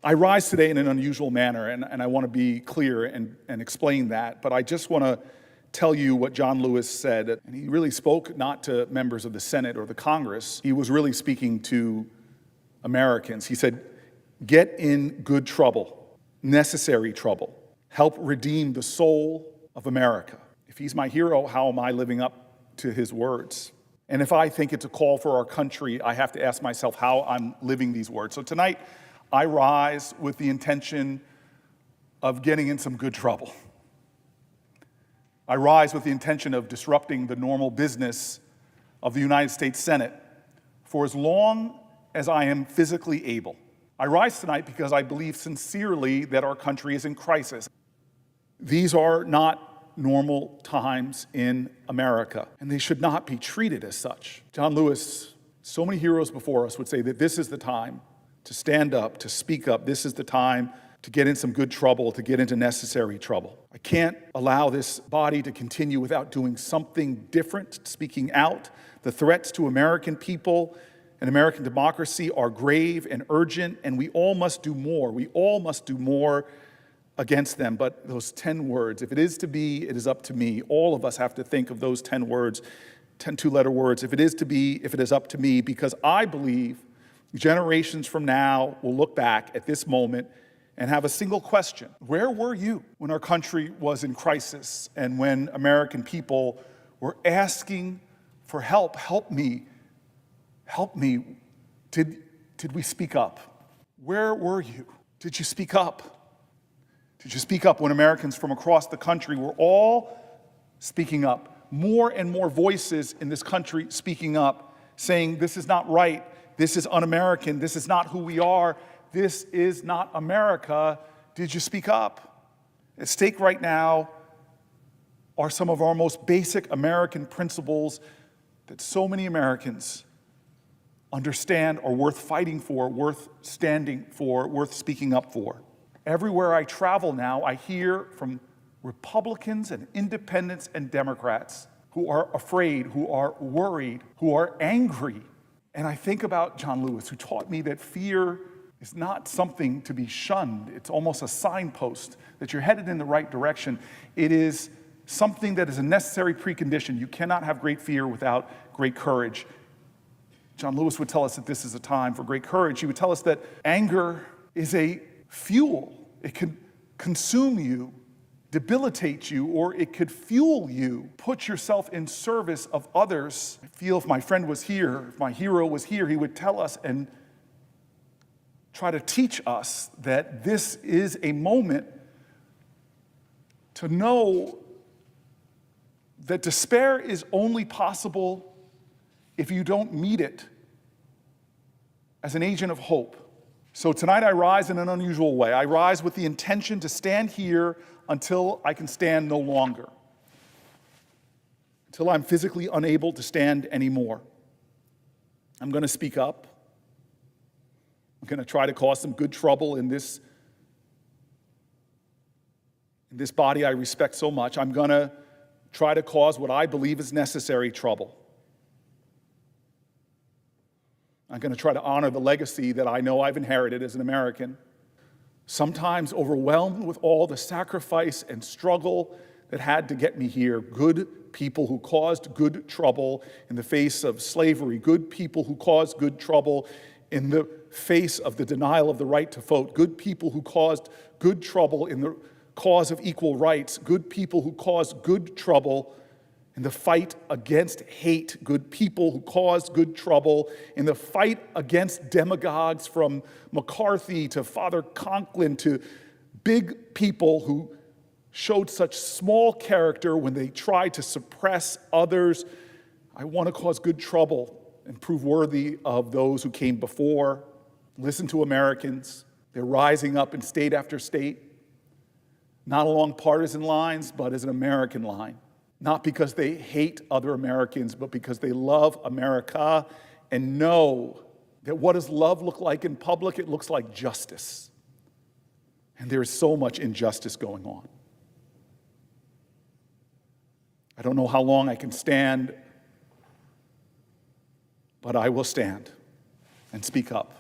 I rise today in an unusual manner, and I want to be clear and explain that, but I just want to tell you what John Lewis said. And he really spoke not to members of the Senate or the Congress. He was really speaking to Americans. He said, "Get in good trouble, necessary trouble. Help redeem the soul of America." If he's my hero, how am I living up to his words? And if I think it's a call for our country, I have to ask myself how I'm living these words. So tonight, I rise with the intention of getting in some good trouble. I rise with the intention of disrupting the normal business of the United States Senate for as long as I am physically able. I rise tonight because I believe sincerely that our country is in crisis. These are not normal times in America, and they should not be treated as such. John Lewis, so many heroes before us would say that this is the time to stand up, to speak up. This is the time to get in some good trouble, to get into necessary trouble. I can't allow this body to continue without doing something different, speaking out. The threats to American people and American democracy are grave and urgent, and we all must do more. We all must do more against them. But those 10 words, if it is to be, it is up to me. All of us have to think of those 10 words, 10 two-letter words. If it is to be, if it is up to me, because I believe generations from now will look back at this moment and have a single question. Where were you when our country was in crisis and when American people were asking for help? Help me. Help me. Did we speak up? Where were you? Did you speak up? Did you speak up when Americans from across the country were all speaking up? More and more voices in this country speaking up, saying this is not right. This is un-American. This is not who we are. This is not America. Did you speak up? At stake right now are some of our most basic American principles that so many Americans understand are worth fighting for, worth standing for, worth speaking up for. Everywhere I travel now, I hear from Republicans and independents and Democrats who are afraid, who are worried, who are angry. And I think about John Lewis, who taught me that fear is not something to be shunned. It's almost a signpost that you're headed in the right direction. It is something that is a necessary precondition. You cannot have great fear without great courage. John Lewis would tell us that this is a time for great courage. He would tell us that anger is a fuel. It can consume you, debilitate you, or it could fuel you. Put yourself in service of others. I feel if my friend was here, if my hero was here, he would tell us and try to teach us that this is a moment to know that despair is only possible if you don't meet it as an agent of hope. So tonight I rise in an unusual way. I rise with the intention to stand here until I can stand no longer, until I'm physically unable to stand anymore. I'm going to speak up. I'm going to try to cause some good trouble in this body I respect so much. I'm going to try to cause what I believe is necessary trouble. I'm going to try to honor the legacy that I know I've inherited as an American, sometimes overwhelmed with all the sacrifice and struggle that had to get me here. Good people who caused good trouble in the face of slavery, good people who caused good trouble in the face of the denial of the right to vote, good people who caused good trouble in the cause of equal rights, good people who caused good trouble in the fight against hate, good people who caused good trouble in the fight against demagogues from McCarthy to Father Conklin to big people who showed such small character when they tried to suppress others. I want to cause good trouble and prove worthy of those who came before. Listen to Americans. They're rising up in state after state, not along partisan lines, but as an American line. Not because they hate other Americans, but because they love America and know that what does love look like in public? It looks like justice. And there is so much injustice going on. I don't know how long I can stand, but I will stand and speak up.